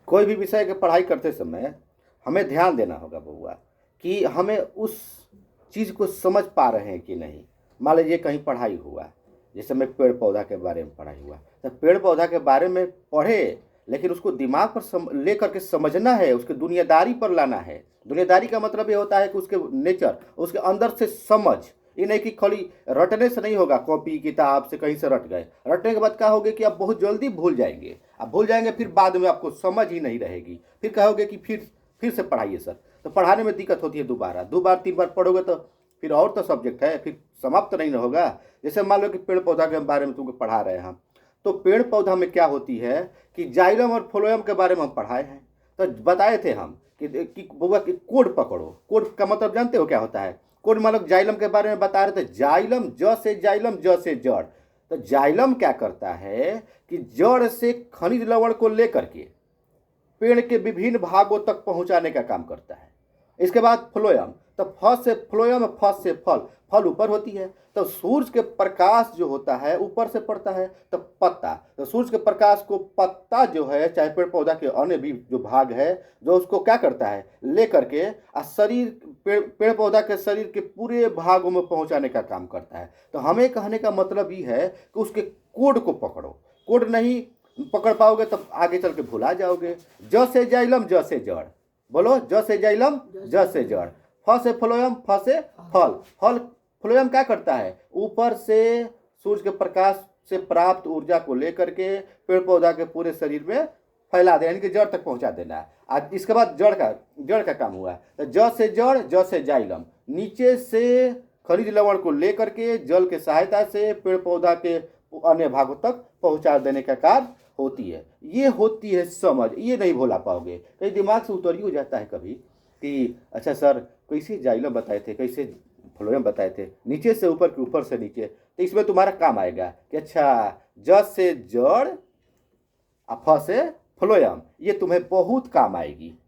कोई भी विषय की पढ़ाई करते समय हमें ध्यान देना होगा बउआ कि हमें उस चीज़ को समझ पा रहे हैं कि नहीं। मान लीजिए कहीं पढ़ाई हुआ, जैसे मैं पेड़ पौधा के बारे में पढ़ाई हुआ, तो पेड़ पौधा के बारे में पढ़े, लेकिन उसको दिमाग पर ले करके समझना है, उसके दुनियादारी पर लाना है। दुनियादारी का मतलब ये होता है कि उसके नेचर, उसके अंदर से समझ। ये नहीं कि खाली रटने से नहीं होगा, कॉपी किताब से कहीं से रट गए। रटने के बाद क्या होगा कि आप बहुत जल्दी भूल जाएंगे। आप भूल जाएंगे, फिर बाद में आपको समझ ही नहीं रहेगी। फिर कहोगे कि फिर से पढ़ाइए सर। तो पढ़ाने में दिक्कत होती है। दोबारा 2 बार 3 बार पढ़ोगे तो फिर और तो सब्जेक्ट है, फिर समाप्त नहीं होगा। जैसे मान लो कि पेड़ पौधा के बारे में तुमको पढ़ा रहे हैं हम, तो पेड़ पौधा में क्या होती है कि जाइलम और फ्लोएम के बारे में हम पढ़ाए हैं। तो बताए थे हम कि बउआ कि कोड पकड़ो। कोड का मतलब जानते हो क्या होता है? कोड मतलब जाइलम के बारे में बता रहे थे। जाइलम, ज से जाइलम, ज से जड़। तो जाइलम क्या करता है कि जड़ से खनिज लवण को लेकर के पेड़ के विभिन्न भागों तक पहुंचाने का काम करता है। इसके बाद फ्लोएम, तो फ से फ्लोएम, फ से फल। फल ऊपर होती है, तो सूरज के प्रकाश जो होता है ऊपर से पड़ता है। तो पत्ता, तो सूरज के प्रकाश को पत्ता जो है, चाहे पेड़ पौधा के अन्य भी जो भाग है, जो उसको क्या करता है ले करके शरीर, पेड़ पौधा के शरीर के पूरे भागों में पहुंचाने का काम करता है। तो हमें कहने का मतलब ये है कि उसके कोड को पकड़ो। कोड नहीं पकड़ पाओगे तब आगे चल के भुला जाओगे। ज से जाइलम, ज से जड़। बोलो, ज से जाइलम, ज से जड़। फ से फ्लोएम, फ से फल। फल, फ्लोएम क्या करता है? ऊपर से सूरज के प्रकाश से प्राप्त ऊर्जा को लेकर के पेड़ पौधा के पूरे शरीर में फैला दे, यानी कि जड़ तक पहुंचा देना है। आज इसके बाद जड़ का काम हुआ। तो ज से जड़, ज से जाइलम, नीचे से खनिज लवण को लेकर के जल के सहायता से पेड़ पौधा के अन्य भागों तक पहुंचा देने का कार्य होती है। ये होती है समझ। ये नहीं भूला पाओगे। कहीं दिमाग से उतर ही हो जाता है कभी कि अच्छा सर कैसे जाइलम बताए थे, कैसे फ्लोएम बताए थे, नीचे से ऊपर कि ऊपर से नीचे। तो इसमें तुम्हारा काम आएगा कि अच्छा ज से जड़, फ से फ्लोएम, ये तुम्हें बहुत काम आएगी।